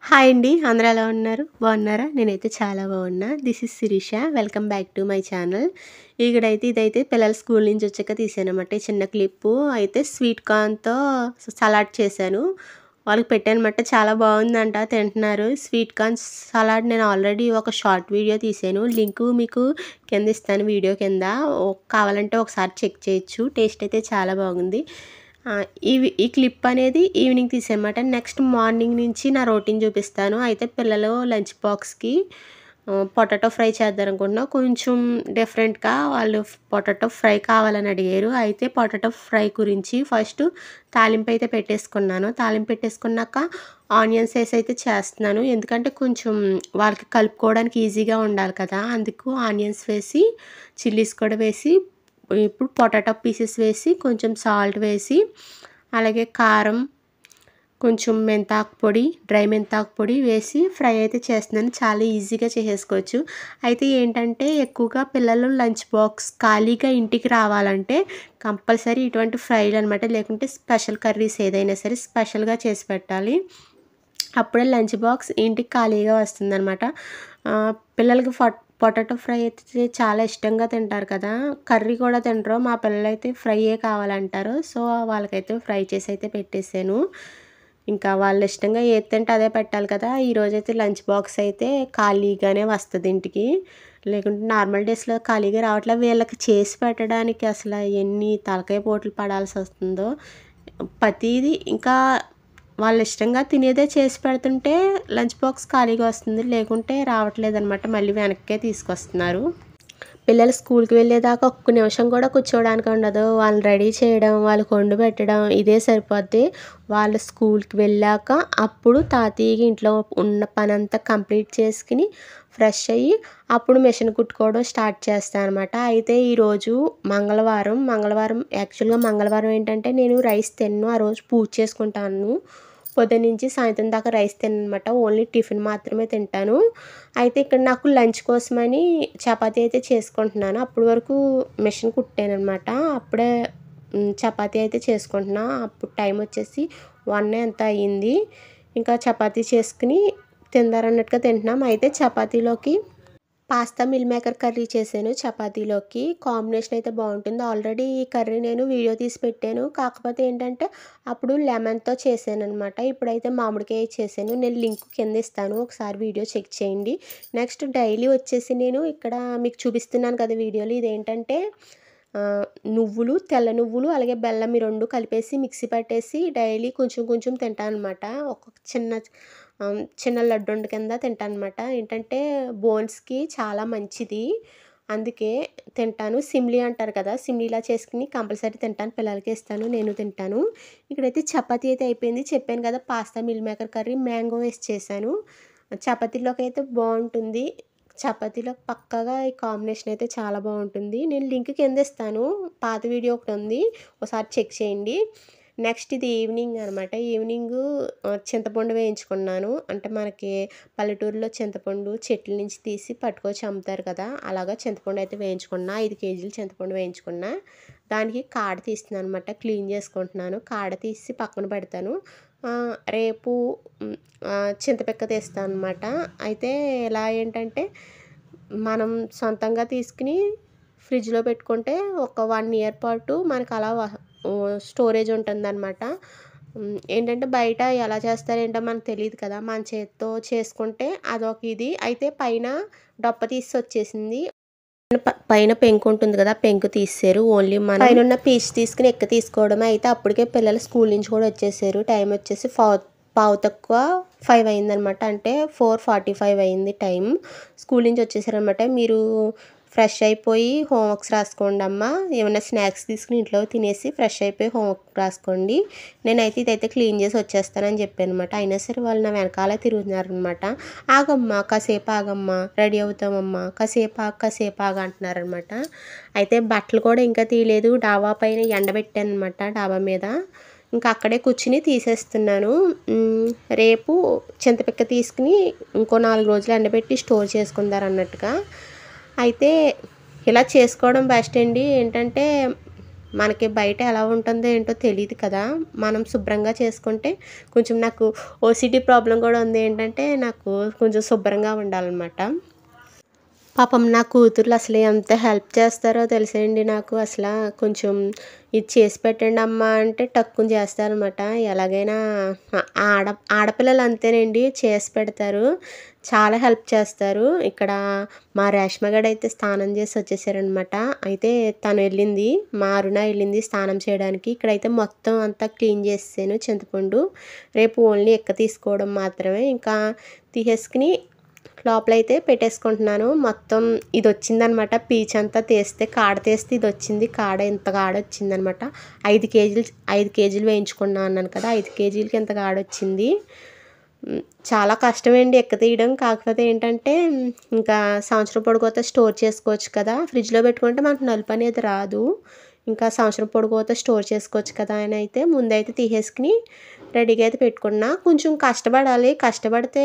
Hi అండి. అందరూ ఎలా ఉన్నారు? బాగున్నారా? నేనైతే చాలా బాగున్నా. This is Sirisha. Welcome back to my channel. ఇదైతే పిల్లలు స్కూల్ నుంచి వచ్చాక తీసానన్నమాట. ఈ చిన్న క్లిప్పు అయితే స్వీట్ కార్న్‌తో సలాడ్ చేశాను. వాళ్ళకి పెట్టానన్నమాట. చాలా బాగుందంట, తింటున్నారు. స్వీట్ కార్న్ సలాడ్ నేను ఆల్రెడీ ఒక షార్ట్ వీడియో తీసాను. లింకు మీకు కింద ఇస్తాను, వీడియో కింద. కావాలంటే ఒకసారి చెక్ చేయొచ్చు. టేస్ట్ అయితే చాలా బాగుంది. ఈ క్లిప్ అనేది ఈవినింగ్ తీసానమాట. నెక్స్ట్ మార్నింగ్ నుంచి నా రొటీన్ చూపిస్తాను. అయితే పిల్లలు లంచ్ బాక్స్‌కి పొటాటో ఫ్రై చేద్దామనుకుంటున్నా. కొంచెం డిఫరెంట్‌గా వాళ్ళు పొటాటో ఫ్రై కావాలని అడిగారు. అయితే పొటాటో ఫ్రై గురించి ఫస్ట్ తాలింపు అయితే పెట్టేసుకున్నాను. తాలింపు పెట్టేసుకున్నాక ఆనియన్స్ వేసి అయితే చేస్తున్నాను. ఎందుకంటే కొంచెం వాళ్ళకి కలుపుకోవడానికి ఈజీగా ఉండాలి కదా! అందుకు ఆనియన్స్ వేసి, చిల్లీస్ కూడా వేసి, ఇప్పుడు పొటాటో పీసెస్ వేసి, కొంచెం సాల్ట్ వేసి, అలాగే కారం, కొంచెం మెంతాకు పొడి, డ్రై మెంతాకు పొడి వేసి ఫ్రై అయితే చేస్తున్నాను. చాలా ఈజీగా చేసేసుకోవచ్చు. అయితే ఏంటంటే ఎక్కువగా పిల్లలు లంచ్ బాక్స్ ఖాళీగా ఇంటికి రావాలంటే కంపల్సరీ ఇటువంటి ఫ్రైలు అనమాట. లేకుంటే స్పెషల్ కర్రీస్ ఏదైనా సరే స్పెషల్గా చేసి పెట్టాలి. అప్పుడే లంచ్ బాక్స్ ఇంటికి ఖాళీగా వస్తుందనమాట. పిల్లలకి పొటాటో ఫ్రై అయితే చాలా ఇష్టంగా తింటారు కదా! కర్రీ కూడా తినరు. మా పిల్లలైతే ఫ్రైయే కావాలంటారు. సో, వాళ్ళకైతే ఫ్రై చేసి అయితే పెట్టేసాను. ఇంకా వాళ్ళు ఇష్టంగా ఏది తింటే అదే పెట్టాలి కదా! ఈరోజైతే లంచ్ బాక్స్ అయితే ఖాళీగానే వస్తది ఇంటికి. లేకుంటే నార్మల్ డేస్‌లో ఖాళీగా రావట్లే. వీళ్ళకి చేసి పెట్టడానికి అసలు ఎన్ని తలకాయ పోట్లు పడాల్సొస్తుందో. ప్రతీది ఇంకా వాళ్ళు ఇష్టంగా తినేదే చేసి పెడుతుంటే లంచ్ బాక్స్ ఖాళీగా వస్తుంది. లేకుంటే రావట్లేదనమాట. మళ్ళీ వెనక్కే తీసుకొస్తున్నారు. పిల్లలు స్కూల్‌కి వెళ్ళేదాకా ఒక్క నిమిషం కూడా కూర్చోవడానికి ఉండదు. వాళ్ళని రెడీ చేయడం, వాళ్ళకి వండి పెట్టడం ఇదే సరిపోద్ది. వాళ్ళు స్కూల్‌కి వెళ్ళాక అప్పుడు తాతయ్యకి ఇంట్లో ఉన్న పనంతా కంప్లీట్ చేసుకుని ఫ్రెష్ అయ్యి అప్పుడు మిషన్ కుట్టుకోవడం స్టార్ట్ చేస్తాను అనమాట. అయితే ఈరోజు మంగళవారం యాక్చువల్‌గా మంగళవారం ఏంటంటే నేను రైస్ తినను. ఆ రోజు పూజ చేసుకుంటాను. పొద్దున్నుంచి సాయంత్రం దాకా రైస్ తిననమాట. ఓన్లీ టిఫిన్ మాత్రమే తింటాను. అయితే ఇక్కడ నాకు లంచ్ కోసమని చపాతీ అయితే చేసుకుంటున్నాను. అప్పటి వరకు మిషన్ కుట్టాననమాట. అప్పుడే చపాతీ అయితే చేసుకుంటున్నా. అప్పుడు టైం వచ్చేసి 1 ఎంతో అయ్యింది. ఇంకా చపాతీ చేసుకుని తిందారన్నట్టుగా తింటున్నాం. అయితే చపాతీలోకి పాస్తా మిల్ మేకర్ కర్రీ చేశాను. చపాతీలోకి కాంబినేషన్ అయితే బాగుంటుంది. ఆల్రెడీ ఈ కర్రీ నేను వీడియో తీసి పెట్టాను. కాకపోతే ఏంటంటే అప్పుడు లెమన్‌తో చేశాననమాట. ఇప్పుడైతే మామిడికాయ చేశాను. నేను లింక్ కింద ఇస్తాను. ఒకసారి వీడియో చెక్ చేయండి. నెక్స్ట్ డైలీ వచ్చేసి నేను ఇక్కడ మీకు చూపిస్తున్నాను కదా వీడియోలో. ఇదేంటంటే నువ్వులు, తెల్ల నువ్వులు, అలాగే బెల్లం ఈ 2 కలిపేసి మిక్సీ పట్టేసి డైలీ కొంచెం కొంచెం తింటాననమాట. ఒక్కొక్క చిన్న లడ్డుండ కింద తింటాననమాట. ఏంటంటే బోన్స్‌కి చాలా మంచిది. అందుకే తింటాను. సిమ్లీ అంటారు కదా! సిమ్లీలా చేసుకొని కంపల్సరీ తింటాను. పిల్లలకి ఇస్తాను. నేను తింటాను. ఇక్కడైతే చపాతీ అయితే అయిపోయింది. చెప్పాను కదా! Pasta meal maker curry mango వేసి చేశాను. చపాతీలోకి అయితే బాగుంటుంది. చపాతీలో పక్కాగా ఈ కాంబినేషన్ అయితే చాలా బాగుంటుంది. నేను లింక్ కింద ఇస్తాను. పాత వీడియో ఒకటి ఉంది. ఒకసారి చెక్ చేయండి. నెక్స్ట్ ఇది ఈవినింగ్ అనమాట. ఈవినింగు చింతపండు వేయించుకున్నాను. అంటే మనకి పల్లెటూరులో చింతపండు చెట్ల నుంచి తీసి పట్టుకొచ్చి అమ్ముతారు కదా! అలాగా చింతపండు అయితే వేయించుకున్నా. 5 కేజీలు చింతపండు వేయించుకున్నా. దానికి కాడ తీస్తున్నాను అనమాట. క్లీన్ చేసుకుంటున్నాను. కాడ తీసి పక్కన పెడతాను. రేపు చింతపిక్క తీస్తాను అనమాట. అయితే ఇలా ఏంటంటే మనం సొంతంగా తీసుకుని ఫ్రిడ్జ్‌లో పెట్టుకుంటే ఒక 1 ఇయర్ పాటు మనకు అలా స్టోరేజ్ ఉంటుందన్నమాట. ఏంటంటే బయట ఎలా చేస్తారేంటో మనకు తెలీదు కదా! మన చేత్తో చేసుకుంటే అదొక ఇది. అయితే పైన డొప్ప వచ్చేసింది. పైన పెంకు ఉంటుంది కదా! పెంకు తీసేశారు. ఓన్లీ మనం పైనున్న పీచు తీసుకుని తీసుకోవడమే. అయితే అప్పటికే పిల్లలు స్కూల్ నుంచి కూడా వచ్చేసారు. టైం వచ్చేసి పావు తక్కువ 5 అయిందనమాట. అంటే 4:45 అయింది టైం. స్కూల్ నుంచి వచ్చేసారనమాట. మీరు ఫ్రెష్ అయిపోయి హోంవర్క్స్ రాసుకోండమ్మా. ఏమన్నా స్నాక్స్ తీసుకుని ఇంట్లో తినేసి ఫ్రెష్ అయిపోయి హోంవర్క్ రాసుకోండి. నేనైతే ఇదైతే క్లీన్ చేసి వచ్చేస్తానని చెప్పాననమాట. అయినా సరే వాళ్ళు నా వెనకాలే తిరుగుతున్నారనమాట. ఆగమ్మా, కాసేపు ఆగమ్మా, రెడీ అవుతామమ్మా, కాసేపు ఆగు అంటున్నారనమాట. అయితే బట్టలు కూడా ఇంకా తీయలేదు. డాబా పైన ఎండబెట్టానమాట, డాబా మీద. ఇంకా అక్కడే కూర్చుని తీసేస్తున్నాను. రేపు చింతపిక్క తీసుకుని ఇంకో 4 రోజులు ఎండబెట్టి స్టోర్ చేసుకుందారన్నట్టుగా. అయితే ఇలా చేసుకోవడం బెస్ట్ అండి. ఏంటంటే మనకి బయట ఎలా ఉంటుందో ఏంటో తెలీదు కదా! మనం శుభ్రంగా చేసుకుంటే కొంచెం నాకు ఓసీడీ ప్రాబ్లమ్ కూడా ఉంది. ఏంటంటే నాకు కొంచెం శుభ్రంగా ఉండాలనమాట. పాపం నా కూతుర్లు అసలు ఎంత హెల్ప్ చేస్తారో తెలుసండి నాకు. కొంచెం ఇది చేసి పెట్టండి అమ్మా అంటే టక్కున చేస్తారనమాట. ఎలాగైనా ఆడ ఆడపిల్లలు అంతేనండి, చేసి పెడతారు. చాలా హెల్ప్ చేస్తారు. ఇక్కడ మా రేష్మ గడైతే స్నానం చేసి వచ్చేసారనమాట. అయితే తను వెళ్ళింది, మా అరుణ వెళ్ళింది స్నానం చేయడానికి. ఇక్కడైతే మొత్తం అంతా క్లీన్ చేసేసాను చింతపండు. రేపు ఓన్లీ ఎక్క తీసుకోవడం మాత్రమే. ఇంకా తీసేసుకుని లోపలైతే పెట్టేసుకుంటున్నాను. మొత్తం ఇది వచ్చిందనమాట. పీచంతా తీస్తే, కాడ తీస్తే ఇది వచ్చింది. కాడ ఇంత కాడ వచ్చిందనమాట. 5 కేజీలు వేయించుకున్నాను అన్నాను కదా! 5 కేజీలకి ఇంత కాడ వచ్చింది. చాలా కష్టమండి ఎక్క తీయడం. కాకపోతే ఏంటంటే ఇంకా సంవత్సరం పొడుగుతా స్టోర్ చేసుకోవచ్చు కదా! ఫ్రిడ్జ్‌లో పెట్టుకుంటే మనకు నలుపు అనేది రాదు. ఇంకా సంవత్సరం పొడుగుతా స్టోర్ చేసుకోవచ్చు కదా అని అయితే ముందైతే తీసేసుకుని రెడీగా అయితే పెట్టుకున్నా. కొంచెం కష్టపడాలి. కష్టపడితే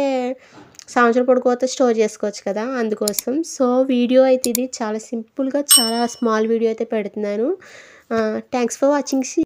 సంవత్సరం పొడుగుతా స్టోర్ చేసుకోవచ్చు కదా! అందుకోసం. సో, వీడియో అయితే ఇది చాలా సింపుల్‌గా చాలా స్మాల్ వీడియో అయితే పెడుతున్నాను. Thanks for watching.